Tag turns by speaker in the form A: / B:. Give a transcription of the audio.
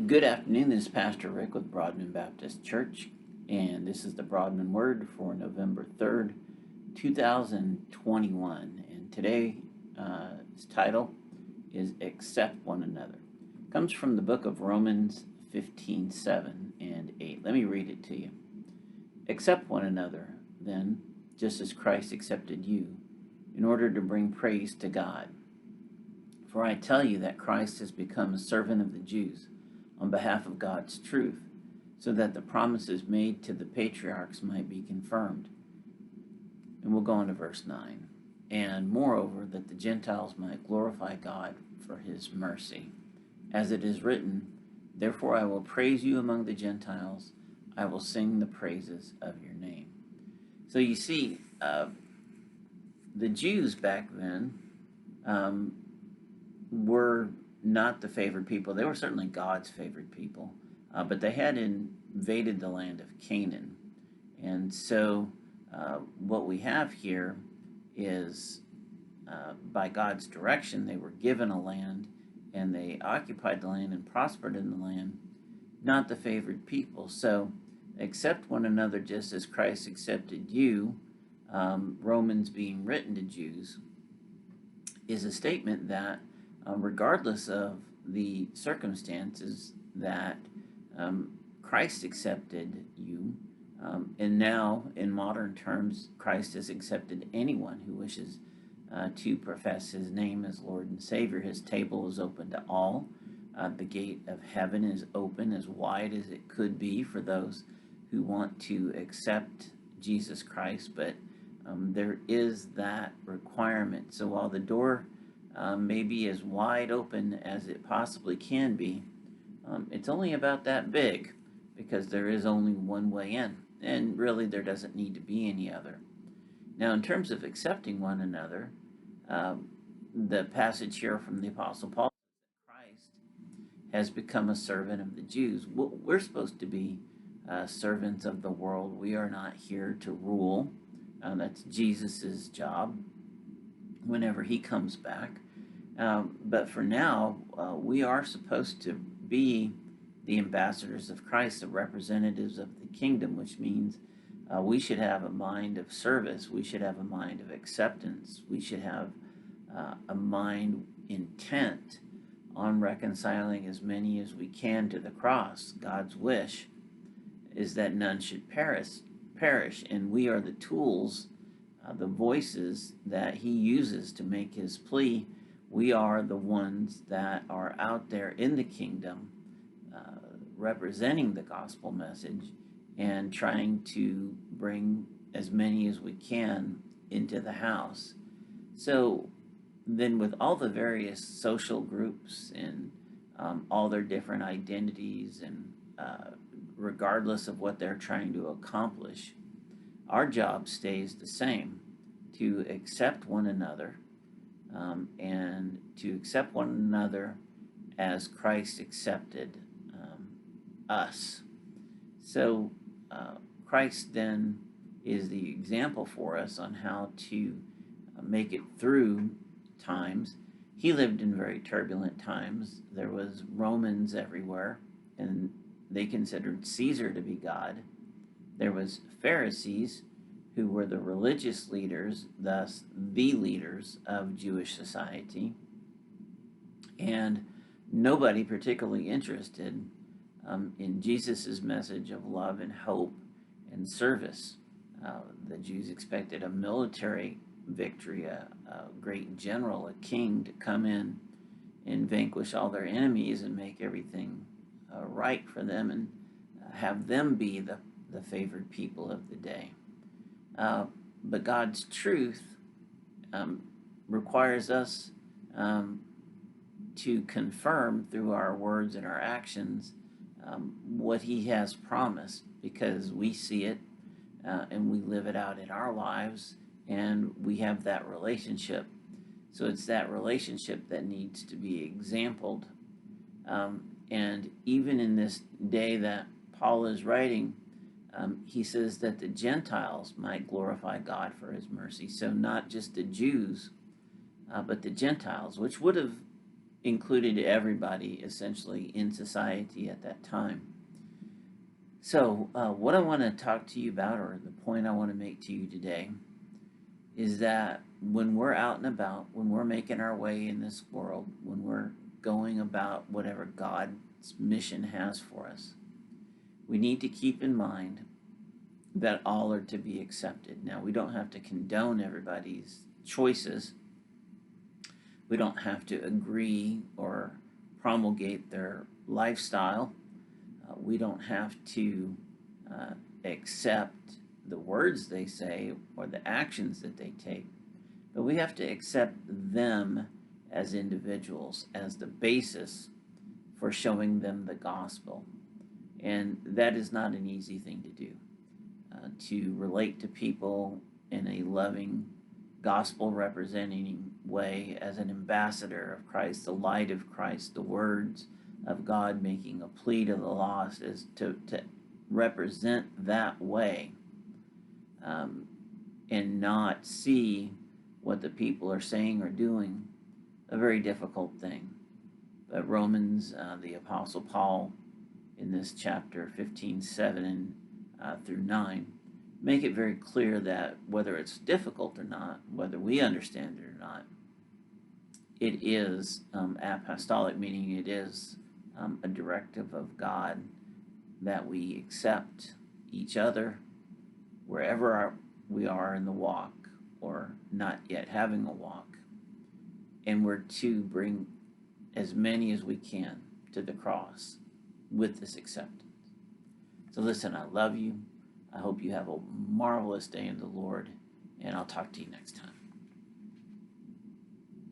A: Good afternoon. This is Pastor Rick with Broadman Baptist Church, and this is the Broadman Word for November 3rd, 2021. And today's title is Accept One Another. It comes from the book of Romans 15:7 and 8. Let me read it to you. Accept one another, then, just as Christ accepted you, in order to bring praise to God. For I tell you that Christ has become a servant of the Jews on behalf of God's truth, so that the promises made to the patriarchs might be confirmed. And we'll go on to verse 9. And moreover, that the Gentiles might glorify God for his mercy. As it is written, therefore I will praise you among the Gentiles, I will sing the praises of your name. So you see, the Jews back then were not the favored people. They were certainly God's favored people, but they had invaded the land of Canaan. And so what we have here is by God's direction, they were given a land and they occupied the land and prospered in the land, not the favored people. So accept one another just as Christ accepted you, Romans being written to Jews, is a statement that regardless of the circumstances that Christ accepted you, and now in modern terms, Christ has accepted anyone who wishes to profess his name as Lord and Savior. His table is open to all. The gate of heaven is open as wide as it could be for those who want to accept Jesus Christ, but there is that requirement. So while the door may be as wide open as it possibly can be, it's only about that big, because there is only one way in, and really there doesn't need to be any other. Now, in terms of accepting one another, the passage here from the Apostle Paul says that Christ has become a servant of the Jews. We're supposed to be servants of the world. We are not here to rule. That's Jesus's job whenever he comes back. But for now, we are supposed to be the ambassadors of Christ, the representatives of the kingdom, which means we should have a mind of service. We should have a mind of acceptance. We should have a mind intent on reconciling as many as we can to the cross. God's wish is that none should perish, and we are the tools, the voices that he uses to make his plea. We are the ones that are out there in the kingdom representing the gospel message and trying to bring as many as we can into the house. So then, with all the various social groups and all their different identities, and regardless of what they're trying to accomplish, our job stays the same: to accept one another, and to accept one another as Christ accepted us. So Christ then is the example for us on how to make it through times. He lived in very turbulent times. There was Romans everywhere, and they considered Caesar to be God. There was Pharisees, who were the religious leaders, thus the leaders of Jewish society, and nobody particularly interested in Jesus's message of love and hope and service. The Jews expected a military victory, a great general, a king to come in and vanquish all their enemies and make everything right for them, and have them be the favored people of the day. But God's truth requires us to confirm through our words and our actions what he has promised, because we see it and we live it out in our lives, and we have that relationship. So it's that relationship that needs to be exampled. And even in this day that Paul is writing, he says that the Gentiles might glorify God for his mercy. So not just the Jews, but the Gentiles, which would have included everybody essentially in society at that time. So, what I want to talk to you about, or the point I want to make to you today, is that when we're out and about, when we're making our way in this world, when we're going about whatever God's mission has for us, we need to keep in mind that all are to be accepted. Now, we don't have to condone everybody's choices. We don't have to agree or promulgate their lifestyle. We don't have to accept the words they say or the actions that they take, but we have to accept them as individuals as the basis for showing them the gospel. And that is not an easy thing to do. To relate to people in a loving, gospel representing way as an ambassador of Christ, the light of Christ, the words of God making a plea to the lost, is to represent that way, and not see what the people are saying or doing, a very difficult thing. But Romans, the Apostle Paul, in this chapter 15:7 through 9, make it very clear that whether it's difficult or not, whether we understand it or not, it is apostolic, meaning it is a directive of God that we accept each other wherever we are in the walk or not yet having a walk. And we're to bring as many as we can to the cross with this acceptance. So listen, I love you. I hope you have a marvelous day in the Lord, and I'll talk to you next time.